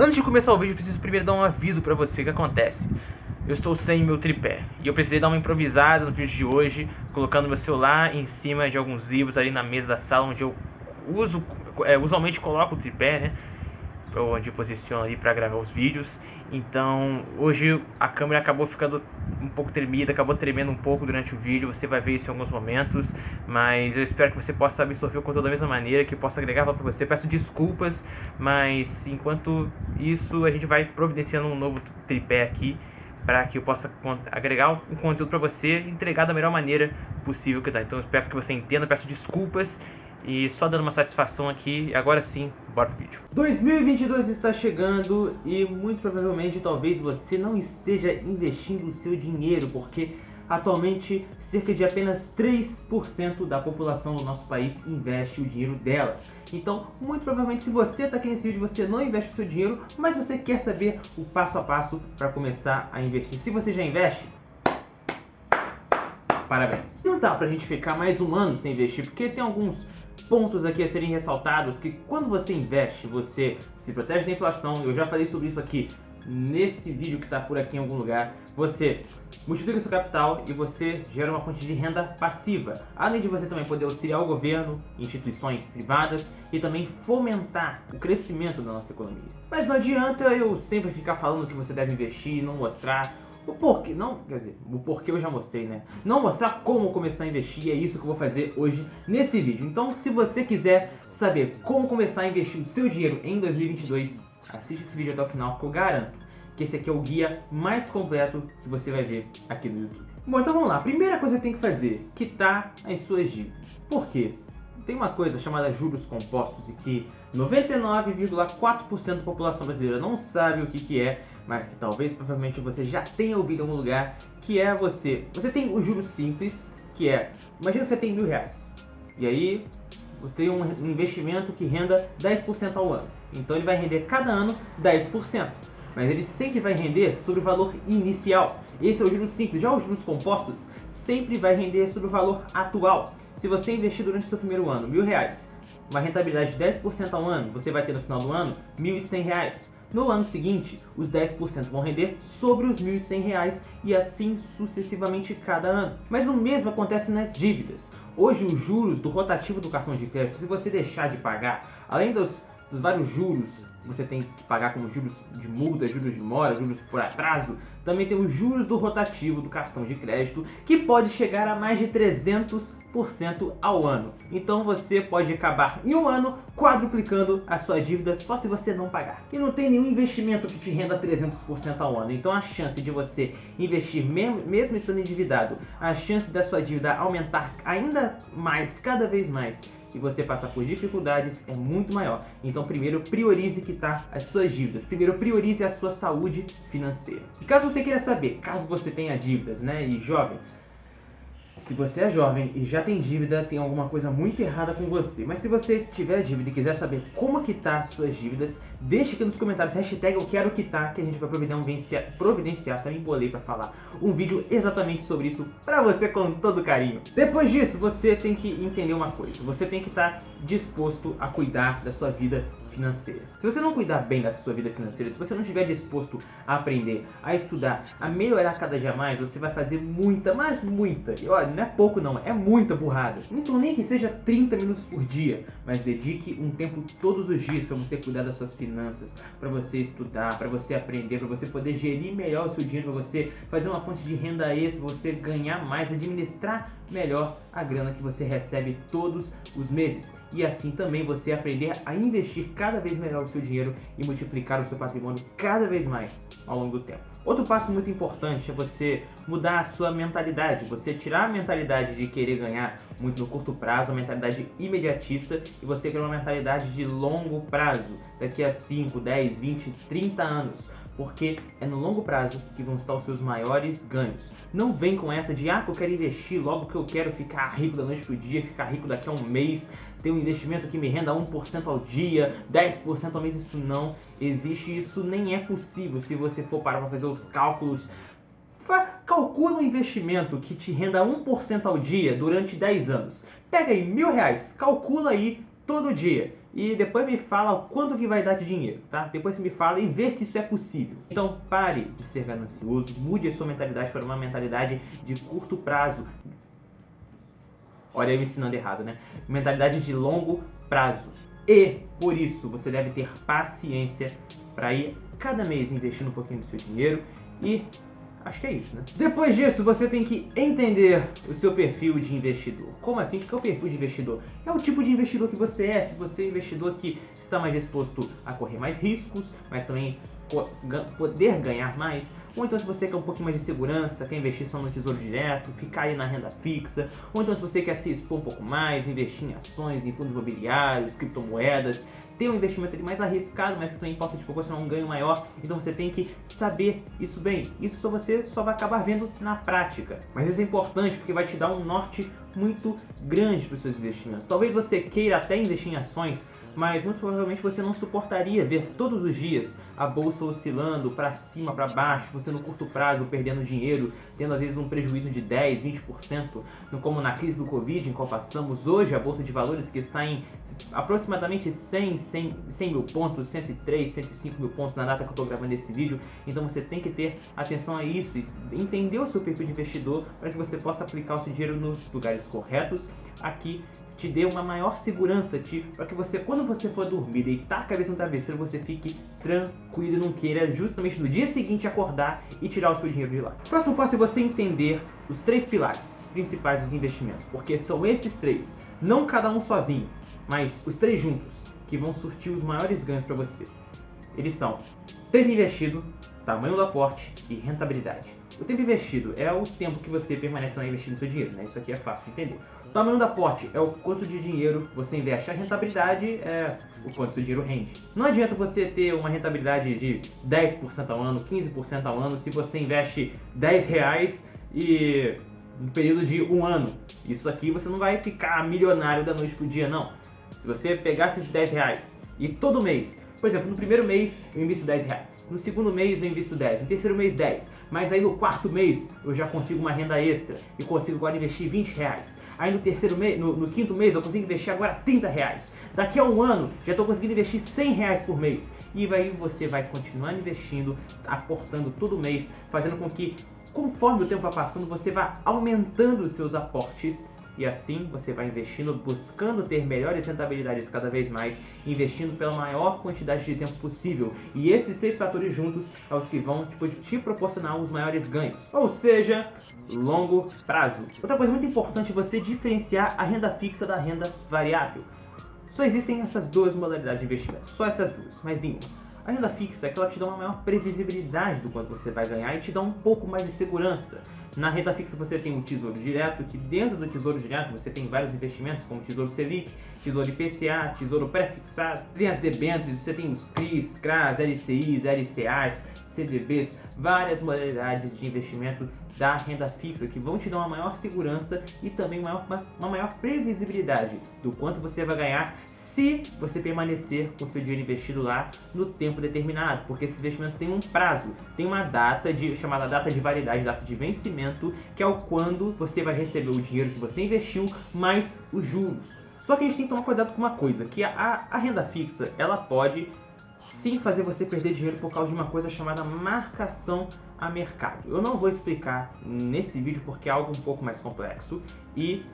Antes de começar o vídeo, eu preciso primeiro dar um aviso pra você. O que acontece? Eu estou sem meu tripé e eu precisei dar uma improvisada no vídeo de hoje, colocando meu celular em cima de alguns livros ali na mesa da sala, onde eu usualmente coloco o tripé, né? Onde eu posiciono ali para gravar os vídeos. Então hoje a câmera acabou ficando um pouco tremida, acabou tremendo um pouco durante o vídeo. Você vai ver isso em alguns momentos, mas eu espero que você possa absorver o conteúdo da mesma maneira, que possa agregar valor para você. Peço desculpas, mas enquanto isso a gente vai providenciando um novo tripé aqui para que eu possa agregar um conteúdo para você e entregar da melhor maneira possível que dá. Então eu peço que você entenda, peço desculpas. E só dando uma satisfação aqui, agora sim, bora pro vídeo. 2022 está chegando e muito provavelmente talvez você não esteja investindo o seu dinheiro, porque atualmente cerca de apenas 3% da população do nosso país investe o dinheiro delas. Então, muito provavelmente se você está aqui nesse vídeo, você não investe o seu dinheiro, mas você quer saber o passo a passo para começar a investir. Se você já investe, parabéns. Não dá pra gente ficar mais um ano sem investir, porque tem alguns pontos aqui a serem ressaltados, que quando você investe, você se protege da inflação. Eu já falei sobre isso aqui nesse vídeo que está por aqui em algum lugar. Você multiplica seu capital e você gera uma fonte de renda passiva, além de você também poder auxiliar o governo, instituições privadas e também fomentar o crescimento da nossa economia. Mas não adianta eu sempre ficar falando que você deve investir e não mostrar o porquê. Não, quer dizer, o porquê eu já mostrei, né? Não mostrar como começar a investir, é isso que eu vou fazer hoje nesse vídeo. Então, se você quiser saber como começar a investir o seu dinheiro em 2022, assiste esse vídeo até o final, que eu garanto que esse aqui é o guia mais completo que você vai ver aqui no YouTube. Bom, então vamos lá. A primeira coisa que tem que fazer, quitar as suas dívidas. Por quê? Tem uma coisa chamada juros compostos e que 99,4% da população brasileira não sabe o que é, mas que talvez, provavelmente, você já tenha ouvido em algum lugar, que é você tem o juros simples, que é, imagina que você tem R$1.000, e aí você tem um investimento que renda 10% ao ano, então ele vai render cada ano 10%. Mas ele sempre vai render sobre o valor inicial. Esse é o juros simples. Já os juros compostos sempre vai render sobre o valor atual. Se você investir durante o seu primeiro ano R$1.000, uma rentabilidade de 10% ao ano, você vai ter no final do ano R$1.100. No ano seguinte, os 10% vão render sobre os R$1.100 e assim sucessivamente cada ano. Mas o mesmo acontece nas dívidas. Hoje os juros do rotativo do cartão de crédito, se você deixar de pagar, além dos vários juros que você tem que pagar, como juros de multa, juros de mora, juros por atraso, também tem os juros do rotativo do cartão de crédito, que pode chegar a mais de 300% ao ano. Então você pode acabar em um ano quadruplicando a sua dívida só se você não pagar. E não tem nenhum investimento que te renda 300% ao ano. Então a chance de você investir mesmo estando endividado, a chance da sua dívida aumentar ainda mais, cada vez mais, e você passar por dificuldades é muito maior. Então primeiro priorize quitar as suas dívidas. Primeiro priorize a sua saúde financeira. E caso você queira saber, caso você tenha dívidas, né, e jovem, se você é jovem e já tem dívida, tem alguma coisa muito errada com você. Mas se você tiver dívida e quiser saber como quitar suas dívidas, deixe aqui nos comentários hashtag eu quero quitar, que a gente vai providenciar, também bolei para falar um vídeo exatamente sobre isso para você com todo carinho. Depois disso, você tem que entender uma coisa, você tem que estar disposto a cuidar da sua vida financeira. Se você não cuidar bem da sua vida financeira, se você não estiver disposto a aprender, a estudar, a melhorar cada dia mais, você vai fazer muita, mas muita, e olha, não é pouco não, é muita burrada. Então nem que seja 30 minutos por dia, mas dedique um tempo todos os dias para você cuidar das suas finanças, para você estudar, para você aprender, para você poder gerir melhor o seu dinheiro, para você fazer uma fonte de renda extra, para você ganhar mais, administrar melhor a grana que você recebe todos os meses. E assim também você aprender a investir cada vez melhor o seu dinheiro e multiplicar o seu patrimônio cada vez mais ao longo do tempo. Outro passo muito importante é você mudar a sua mentalidade, você tirar a mentalidade de querer ganhar muito no curto prazo, a mentalidade imediatista, e você criar uma mentalidade de longo prazo, daqui a 5, 10, 20, 30 anos. Porque é no longo prazo que vão estar os seus maiores ganhos. Não vem com essa de, eu quero investir logo que eu quero ficar rico da noite pro dia, ficar rico daqui a um mês, ter um investimento que me renda 1% ao dia, 10% ao mês. Isso não existe, isso nem é possível. Se você for parar para fazer os cálculos, calcula um investimento que te renda 1% ao dia durante 10 anos. Pega aí R$1.000, calcula aí todo dia e depois me fala quanto que vai dar de dinheiro, tá? Depois você me fala e vê se isso é possível. Então pare de ser ganancioso, mude a sua mentalidade para uma mentalidade de curto prazo. Olha eu ensinando errado, né? Mentalidade de longo prazo. E, por isso, você deve ter paciência para ir cada mês investindo um pouquinho do seu dinheiro e acho que é isso, né? Depois disso, você tem que entender o seu perfil de investidor. Como assim? O que é o perfil de investidor? É o tipo de investidor que você é. Se você é investidor que está mais disposto a correr mais riscos, mas também poder ganhar mais, ou então se você quer um pouquinho mais de segurança, quer investir só no tesouro direto, ficar aí na renda fixa, ou então se você quer se expor um pouco mais, investir em ações, em fundos imobiliários, criptomoedas, ter um investimento ali mais arriscado, mas que também possa te proporcionar um ganho maior. Então você tem que saber isso bem. Isso você só vai acabar vendo na prática. Mas isso é importante porque vai te dar um norte muito grande para os seus investimentos. Talvez você queira até investir em ações, mas muito provavelmente você não suportaria ver todos os dias a bolsa oscilando para cima, para baixo, você no curto prazo perdendo dinheiro, tendo às vezes um prejuízo de 10, 20%, como na crise do Covid, em qual passamos hoje, a bolsa de valores que está em aproximadamente 100 mil pontos, 103, 105 mil pontos na data que eu estou gravando esse vídeo. Então você tem que ter atenção a isso e entender o seu perfil de investidor para que você possa aplicar o seu dinheiro nos lugares corretos. Aqui te dê uma maior segurança para que você, quando você for dormir, deitar a cabeça no travesseiro, você fique tranquilo e não queira justamente no dia seguinte acordar e tirar o seu dinheiro de lá. O próximo passo é você entender os 3 pilares principais dos investimentos, porque são esses 3, não cada um sozinho, mas os 3 juntos, que vão surtir os maiores ganhos para você. Eles são tempo investido, tamanho do aporte e rentabilidade. O tempo investido é o tempo que você permanece lá investindo seu dinheiro, né? Isso aqui é fácil de entender. O tamanho do aporte é o quanto de dinheiro você investe. A rentabilidade é o quanto seu dinheiro rende. Não adianta você ter uma rentabilidade de 10% ao ano, 15% ao ano, se você investe R$10 e no período de um ano. Isso aqui você não vai ficar milionário da noite pro dia, não. Se você pegar esses R$10 e todo mês, por exemplo, no primeiro mês eu invisto R$10, no segundo mês eu invisto 10, no terceiro mês 10, mas aí no quarto mês eu já consigo uma renda extra e consigo agora investir R$20. Aí no terceiro mês, no quinto mês eu consigo investir agora R$30. Daqui a um ano já estou conseguindo investir R$100 por mês. E aí você vai continuar investindo, aportando todo mês, fazendo com que conforme o tempo vai passando você vá aumentando os seus aportes. E assim você vai investindo, buscando ter melhores rentabilidades cada vez mais, investindo pela maior quantidade de tempo possível. E esses 6 fatores juntos é os que vão te proporcionar os maiores ganhos. Ou seja, longo prazo. Outra coisa muito importante é você diferenciar a renda fixa da renda variável. Só existem essas 2 modalidades de investimento, só essas 2, mais nenhuma. A renda fixa é que ela te dá uma maior previsibilidade do quanto você vai ganhar e te dá um pouco mais de segurança. Na renda fixa você tem o Tesouro Direto, que dentro do Tesouro Direto você tem vários investimentos, como Tesouro Selic, Tesouro IPCA, Tesouro Pré-fixado, tem as debêntures, você tem os CRIs, CRAs, LCIs, LCAs, CDBs, várias modalidades de investimento da renda fixa que vão te dar uma maior segurança e também uma maior previsibilidade do quanto você vai ganhar se você permanecer com seu dinheiro investido lá no tempo determinado, porque esses investimentos têm um prazo, tem uma data chamada data de validade, data de vencimento, que é o quando você vai receber o dinheiro que você investiu mais os juros. Só que a gente tem que tomar cuidado com uma coisa, que a renda fixa ela pode sim fazer você perder dinheiro por causa de uma coisa chamada marcação a mercado. Eu não vou explicar nesse vídeo porque é algo um pouco mais complexo e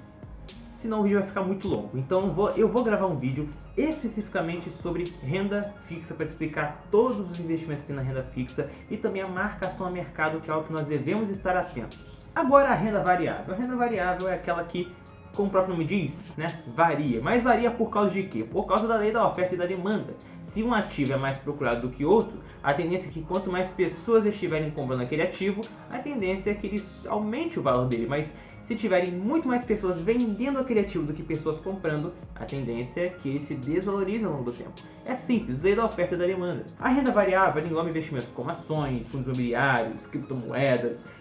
senão o vídeo vai ficar muito longo. Então eu vou gravar um vídeo especificamente sobre renda fixa para explicar todos os investimentos que tem na renda fixa e também a marcação a mercado, que é algo que nós devemos estar atentos. Agora a renda variável. A renda variável é aquela que, como o próprio nome diz, né, varia. Mas varia por causa de quê? Por causa da lei da oferta e da demanda. Se um ativo é mais procurado do que outro, a tendência é que quanto mais pessoas estiverem comprando aquele ativo, a tendência é que ele aumente o valor dele. Mas se tiverem muito mais pessoas vendendo aquele ativo do que pessoas comprando, a tendência é que ele se desvalorize ao longo do tempo. É simples, lei da oferta e da demanda. A renda variável engloba investimentos como ações, fundos imobiliários, criptomoedas,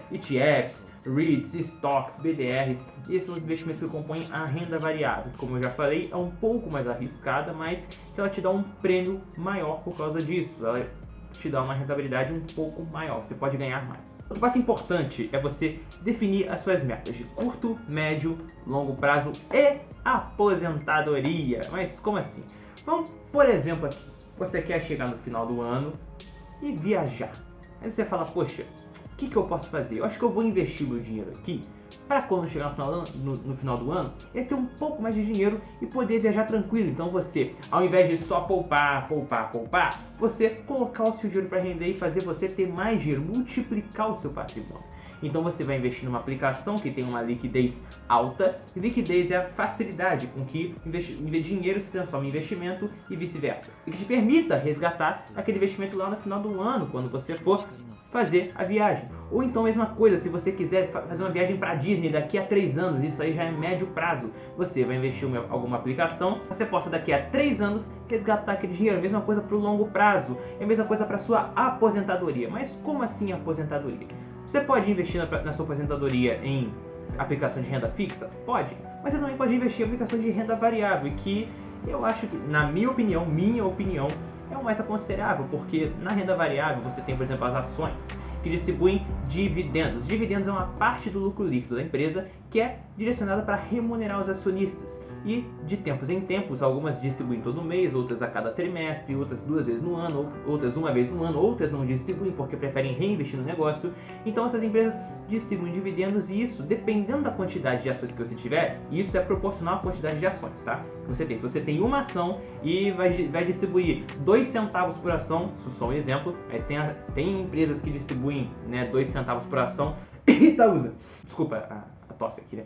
ETFs, REITs, stocks, BDRs. E esses são os investimentos que compõem a renda variável. Como eu já falei, é um pouco mais arriscada, mas que ela te dá um prêmio maior por causa disso. Ela te dar uma rentabilidade um pouco maior, você pode ganhar mais. Outro passo importante é você definir as suas metas de curto, médio, longo prazo e aposentadoria. Mas como assim? Vamos, por exemplo, aqui. Você quer chegar no final do ano e viajar. Aí você fala, poxa, o que eu posso fazer? Eu acho que eu vou investir meu dinheiro aqui para quando chegar no final do ano, eu ter um pouco mais de dinheiro e poder viajar tranquilo. Então você, ao invés de só poupar, você colocar o seu dinheiro para render e fazer você ter mais dinheiro, multiplicar o seu patrimônio. Então você vai investir numa aplicação que tem uma liquidez alta. E liquidez é a facilidade com que dinheiro se transforma em investimento e vice-versa. E que te permita resgatar aquele investimento lá no final do ano, quando você for fazer a viagem. Ou então, mesma coisa, se você quiser fazer uma viagem para Disney daqui a 3 anos, isso aí já é médio prazo. Você vai investir em alguma aplicação, você possa daqui a 3 anos resgatar aquele dinheiro. Mesma coisa para o longo prazo, é a mesma coisa para a sua aposentadoria. Mas como assim aposentadoria? Você pode investir na sua aposentadoria em aplicação de renda fixa? Pode, mas você também pode investir em aplicação de renda variável, que eu acho que, na minha opinião, é o mais aconselhável, porque na renda variável você tem, por exemplo, as ações que distribuem dividendos. Dividendos é uma parte do lucro líquido da empresa que é direcionada para remunerar os acionistas. E de tempos em tempos, algumas distribuem todo mês, outras a cada trimestre, outras 2 vezes no ano, outras 1 vez no ano, outras não distribuem porque preferem reinvestir no negócio. Então essas empresas distribuem dividendos e isso, dependendo da quantidade de ações que você tiver, isso é proporcional à quantidade de ações, tá? Você tem, se você tem uma ação e vai distribuir 2 centavos por ação, isso é só um exemplo, mas tem empresas que distribuem, né, 2 centavos por ação. Itaúsa, desculpa a tosse aqui, né?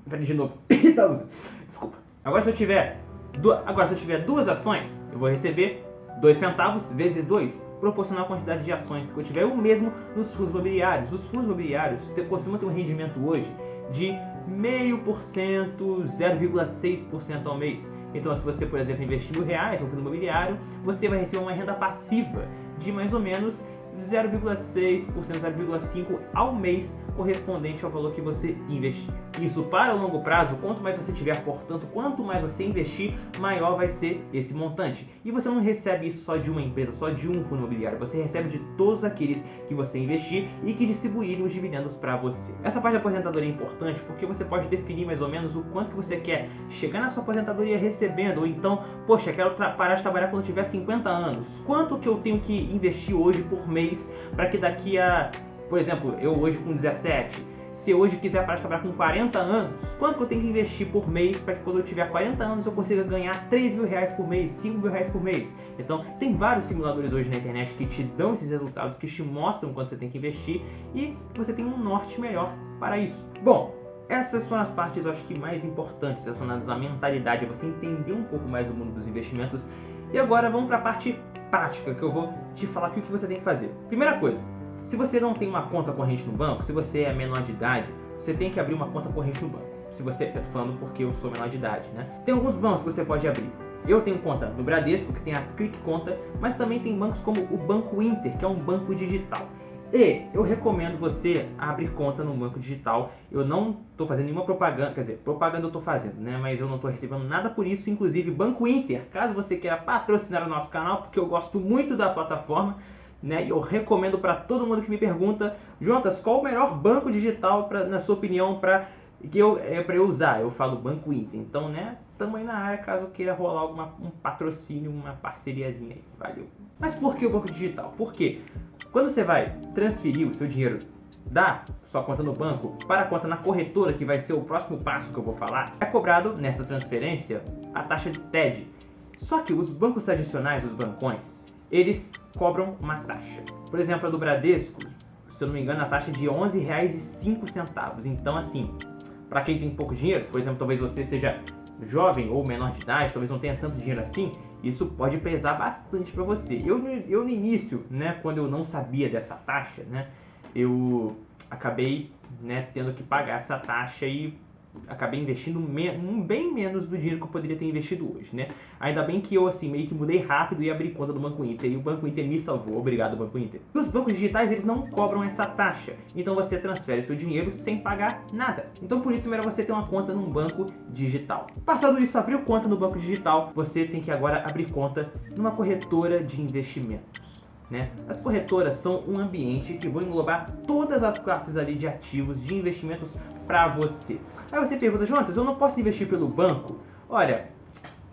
Peraí de novo. Itaúsa, desculpa. Agora se eu tiver 2 ações, eu vou receber 2 centavos vezes 2, proporcional à quantidade de ações que eu tiver. O mesmo nos fundos imobiliários. Os fundos imobiliários costumam ter um rendimento hoje de 0,5%, 0,6% ao mês. Então, se você, por exemplo, investir R$1.000 no fundo imobiliário, você vai receber uma renda passiva de mais ou menos 0,6%, 0,5% ao mês, correspondente ao valor que você investir. Isso para o longo prazo, quanto mais você tiver, portanto, quanto mais você investir, maior vai ser esse montante. E você não recebe isso só de uma empresa, só de um fundo imobiliário, você recebe de todos aqueles que você investir e que distribuírem os dividendos para você. Essa parte da aposentadoria é importante porque você pode definir mais ou menos o quanto que você quer chegar na sua aposentadoria recebendo, ou então, poxa, quero parar de trabalhar quando eu tiver 50 anos. Quanto que eu tenho que investir hoje por mês para que daqui a, por exemplo, eu hoje com 17, se eu hoje quiser parar de trabalhar com 40 anos, quanto que eu tenho que investir por mês para que quando eu tiver 40 anos eu consiga ganhar R$3.000 por mês, R$5.000 por mês? Então, tem vários simuladores hoje na internet que te dão esses resultados, que te mostram quanto você tem que investir e você tem um norte melhor para isso. Bom, essas são as partes, eu acho que mais importantes relacionadas à mentalidade, você entender um pouco mais o mundo dos investimentos. E agora vamos para a parte prática, que eu vou te falar aqui o que você tem que fazer. Primeira coisa, se você não tem uma conta corrente no banco, se você é menor de idade, você tem que abrir uma conta corrente no banco. Eu tô falando porque eu sou menor de idade, né? Tem alguns bancos que você pode abrir. Eu tenho conta no Bradesco, que tem a Click Conta, mas também tem bancos como o Banco Inter, que é um banco digital. E eu recomendo você abrir conta no banco digital. Eu não estou fazendo nenhuma propaganda, quer dizer, propaganda eu estou fazendo, né? Mas eu não estou recebendo nada por isso, inclusive Banco Inter. Caso você queira patrocinar o nosso canal, porque eu gosto muito da plataforma, né? E eu recomendo para todo mundo que me pergunta, Jonas, qual o melhor banco digital, na sua opinião, para eu usar? Eu falo Banco Inter. Então, né? Estamos aí na área, caso queira rolar um patrocínio, uma parceriazinha aí. Valeu. Mas por que o banco digital? Porque quando você vai transferir o seu dinheiro da sua conta no banco para a conta na corretora, que vai ser o próximo passo que eu vou falar, é cobrado nessa transferência a taxa de TED. Só que os bancos tradicionais, os bancões, eles cobram uma taxa. Por exemplo, a do Bradesco, se eu não me engano, a taxa é de R$11,05. Então, assim, para quem tem pouco dinheiro, por exemplo, talvez você seja jovem ou menor de idade, talvez não tenha tanto dinheiro assim, isso pode pesar bastante para você. Eu no início, né, quando eu não sabia dessa taxa, né, eu acabei, né, tendo que pagar essa taxa e acabei investindo bem menos do dinheiro que eu poderia ter investido hoje, né? Ainda bem que eu, assim, meio que mudei rápido e abri conta do Banco Inter, e o Banco Inter me salvou. Obrigado, Banco Inter. E os bancos digitais, eles não cobram essa taxa, então você transfere seu dinheiro sem pagar nada. Então, por isso, é melhor você ter uma conta num banco digital. Passado isso, abriu conta no banco digital, você tem que agora abrir conta numa corretora de investimentos. né? As corretoras são um ambiente que vão englobar todas as classes ali de ativos, de investimentos para você. Aí você pergunta, Jonas, eu não posso investir pelo banco? Olha,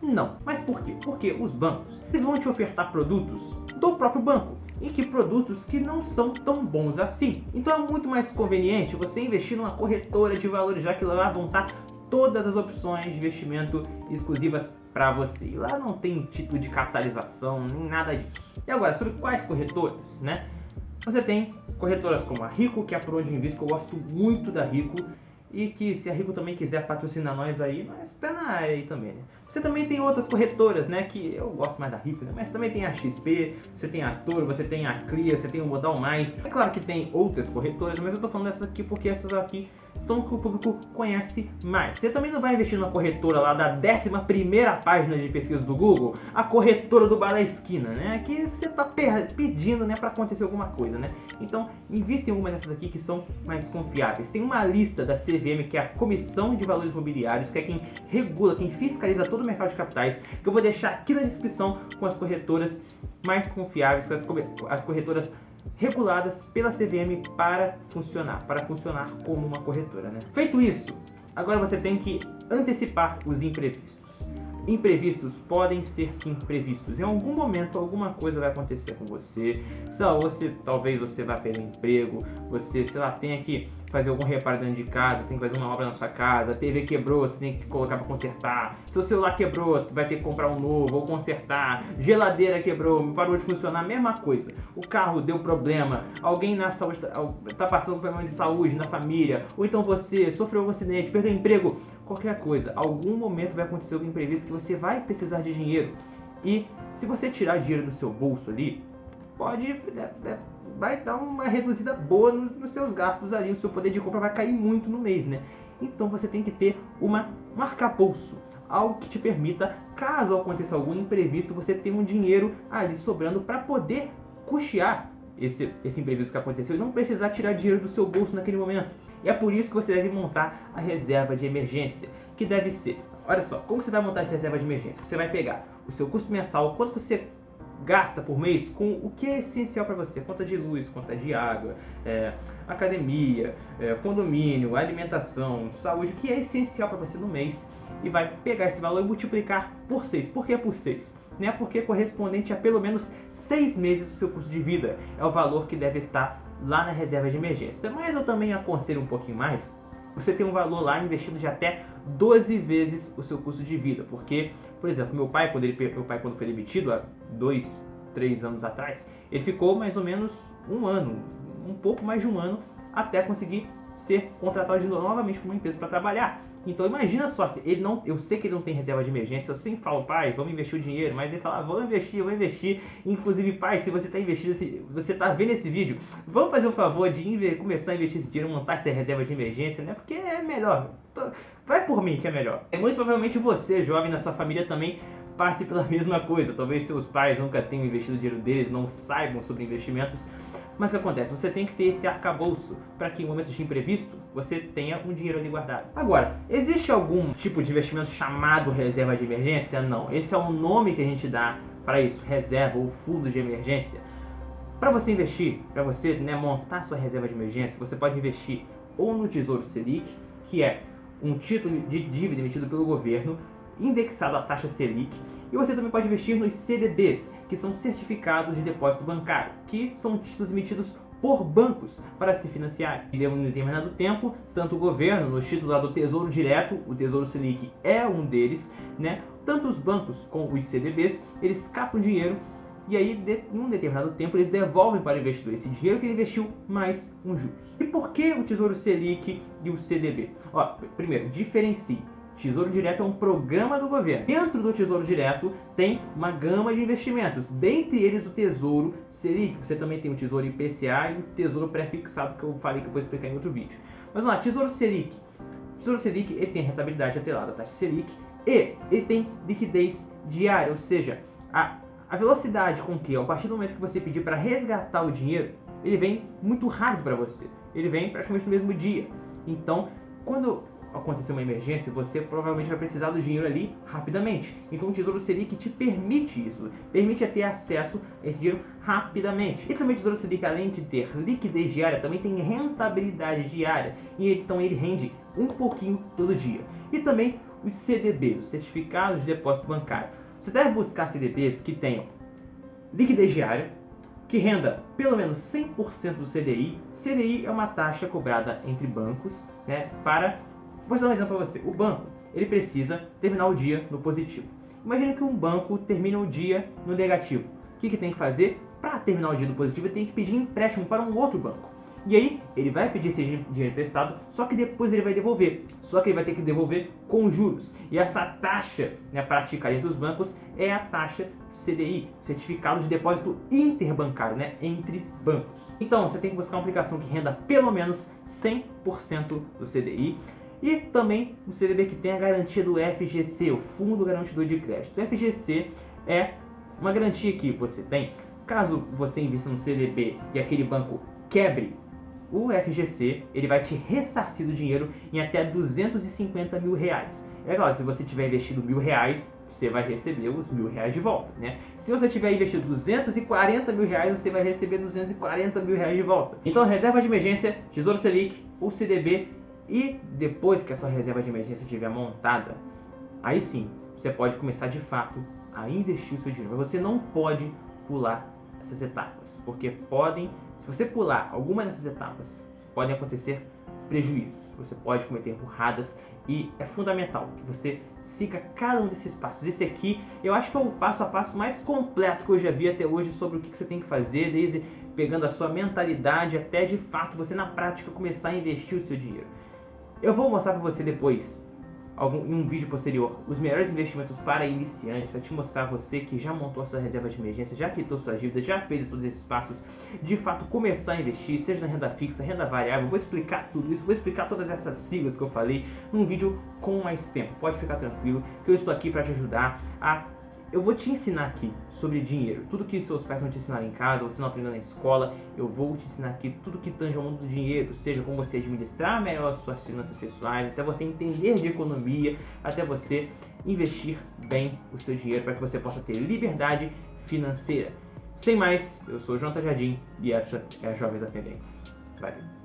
não. Mas por quê? Porque os bancos, eles vão te ofertar produtos do próprio banco, e que produtos que não são tão bons assim. Então é muito mais conveniente você investir numa corretora de valores, já que lá vão estar todas as opções de investimento exclusivas para você. E lá não tem título de capitalização, nem nada disso. E agora, sobre quais corretoras, né? Você tem corretoras como a Rico, que é por onde eu invisto, que eu gosto muito da Rico, e que se a Rico também quiser patrocinar nós aí, nós tá na área aí também, né? Você também tem outras corretoras, né, que eu gosto mais da Rico, né? Mas também tem a XP, você tem a Toro, você tem a Clear, você tem o Modal Mais. É claro que tem outras corretoras, mas eu tô falando dessas aqui porque essas aqui são que o público conhece mais. Você também não vai investir numa corretora lá da 11ª página de pesquisa do Google, a corretora do bar da esquina, né? Que você tá pedindo, né, para acontecer alguma coisa, né? Então, invista em alguma dessas aqui que são mais confiáveis. Tem uma lista da CVM, que é a Comissão de Valores Imobiliários, que é quem regula, quem fiscaliza todo o mercado de capitais, que eu vou deixar aqui na descrição com as corretoras mais confiáveis, com as corretoras reguladas pela CVM para funcionar como uma corretora, né? Feito isso, agora você tem que antecipar os imprevistos. Imprevistos podem ser sim previstos. Em algum momento alguma coisa vai acontecer com você. Talvez você vá perder o emprego, você, sei lá, tenha que fazer algum reparo dentro de casa, tem que fazer uma obra na sua casa, a TV quebrou, você tem que colocar para consertar, seu celular quebrou, vai ter que comprar um novo ou consertar, geladeira quebrou, parou de funcionar, mesma coisa, o carro deu problema, alguém na saúde tá passando por problema de saúde na família, ou então você sofreu um acidente, perdeu o emprego, qualquer coisa, algum momento vai acontecer algo imprevisto que você vai precisar de dinheiro, e se você tirar dinheiro do seu bolso ali, vai dar uma reduzida boa nos seus gastos ali, o seu poder de compra vai cair muito no mês, né? Então você tem que ter um arcabouço, algo que te permita, caso aconteça algum imprevisto, você ter um dinheiro ali sobrando para poder custear esse imprevisto que aconteceu e não precisar tirar dinheiro do seu bolso naquele momento. E é por isso que você deve montar a reserva de emergência, que deve ser, olha só, como você vai montar essa reserva de emergência? Você vai pegar o seu custo mensal, quanto você gasta por mês com o que é essencial para você, conta de luz, conta de água, academia, condomínio, alimentação, saúde, o que é essencial para você no mês, e vai pegar esse valor e multiplicar por 6. Por que por 6? Né? Porque é correspondente a pelo menos 6 meses do seu custo de vida, é o valor que deve estar lá na reserva de emergência. Mas eu também aconselho um pouquinho mais, você tem um valor lá investido de até 12 vezes o seu custo de vida, porque, por exemplo, meu pai quando foi demitido há 2, 3 anos atrás, ele ficou mais ou menos um pouco mais de um ano, até conseguir ser contratado novamente por uma empresa para trabalhar. Então imagina só, se ele não, eu sei que ele não tem reserva de emergência, eu sempre falo, pai, vamos investir o dinheiro, mas ele fala, vou investir. Inclusive, pai, se você está investindo, você está vendo esse vídeo, vamos fazer o favor de começar a investir esse dinheiro, montar essa reserva de emergência, né? Porque é melhor. Vai por mim que é melhor. É muito provavelmente você, jovem, na sua família também passe pela mesma coisa. Talvez seus pais nunca tenham investido o dinheiro deles, não saibam sobre investimentos. Mas o que acontece? Você tem que ter esse arcabouço para que em momentos de imprevisto você tenha um dinheiro ali guardado. Agora, existe algum tipo de investimento chamado reserva de emergência? Não. Esse é o nome que a gente dá para isso, reserva ou fundo de emergência. Para você investir, para você, né, montar sua reserva de emergência, você pode investir ou no Tesouro Selic, que é um título de dívida emitido pelo governo, indexado à taxa Selic, e você também pode investir nos CDBs, que são certificados de depósito bancário, que são títulos emitidos por bancos para se financiar. E em um determinado tempo, tanto o governo, no título lá do Tesouro Direto, o Tesouro Selic é um deles, né? Tanto os bancos como os CDBs, eles captam dinheiro e aí, em um determinado tempo, eles devolvem para o investidor esse dinheiro que ele investiu mais uns juros. E por que o Tesouro Selic e o CDB? Primeiro, diferencie. Tesouro Direto é um programa do governo. Dentro do Tesouro Direto tem uma gama de investimentos, dentre eles o Tesouro Selic. Você também tem o Tesouro IPCA e o Tesouro Pré-fixado, que eu falei que eu vou explicar em outro vídeo. Mas vamos lá, Tesouro Selic. Tesouro Selic, ele tem rentabilidade atrelada à taxa Selic e ele tem liquidez diária, ou seja, a velocidade com que, a partir do momento que você pedir para resgatar o dinheiro, ele vem muito rápido para você. Ele vem praticamente no mesmo dia. Então, quando acontecer uma emergência, você provavelmente vai precisar do dinheiro ali rapidamente. Então o Tesouro Selic te permite isso, permite ter acesso a esse dinheiro rapidamente. E também o Tesouro Selic, além de ter liquidez diária, também tem rentabilidade diária, e então ele rende um pouquinho todo dia. E também os CDBs, os Certificados de Depósito Bancário. Você deve buscar CDBs que tenham liquidez diária, que renda pelo menos 100% do CDI. CDI é uma taxa cobrada entre bancos, né, para... Vou dar um exemplo para você. O banco, ele precisa terminar o dia no positivo. Imagine que um banco termina o dia no negativo. O que tem que fazer? Para terminar o dia no positivo, ele tem que pedir empréstimo para um outro banco. E aí, ele vai pedir esse dinheiro emprestado, só que depois ele vai devolver. Só que ele vai ter que devolver com juros. E essa taxa, né, praticada entre os bancos é a taxa CDI, Certificado de Depósito Interbancário, né, entre bancos. Então, você tem que buscar uma aplicação que renda pelo menos 100% do CDI. E também o CDB que tem a garantia do FGC, o Fundo Garantidor de Crédito. O FGC é uma garantia que você tem caso você invista no CDB e aquele banco quebre. O FGC ele vai te ressarcir do dinheiro em até 250 mil reais. É claro, se você tiver investido R$1.000, você vai receber os R$1.000 de volta, né? Se você tiver investido 240 mil reais, você vai receber 240 mil reais de volta. Então, reserva de emergência, Tesouro Selic, o CDB, e depois que a sua reserva de emergência estiver montada, aí sim, você pode começar de fato a investir o seu dinheiro. Mas você não pode pular essas etapas, porque se você pular alguma dessas etapas, podem acontecer prejuízos. Você pode cometer burradas e é fundamental que você siga cada um desses passos. Esse aqui, eu acho que é o passo a passo mais completo que eu já vi até hoje sobre o que você tem que fazer, desde pegando a sua mentalidade até de fato você na prática começar a investir o seu dinheiro. Eu vou mostrar para você depois, em um vídeo posterior, os melhores investimentos para iniciantes, para te mostrar você que já montou a sua reserva de emergência, já quitou suas dívidas, já fez todos esses passos, de fato começar a investir, seja na renda fixa, renda variável. Vou explicar tudo isso, vou explicar todas essas siglas que eu falei num vídeo com mais tempo. Pode ficar tranquilo que eu estou aqui para te ajudar eu vou te ensinar aqui sobre dinheiro. Tudo que seus pais vão te ensinar em casa, você não aprendeu na escola, eu vou te ensinar aqui tudo que tange ao mundo do dinheiro, seja como você administrar melhor suas finanças pessoais, até você entender de economia, até você investir bem o seu dinheiro para que você possa ter liberdade financeira. Sem mais, eu sou o Jonathan Jardim e essa é a Jovens Ascendentes. Valeu!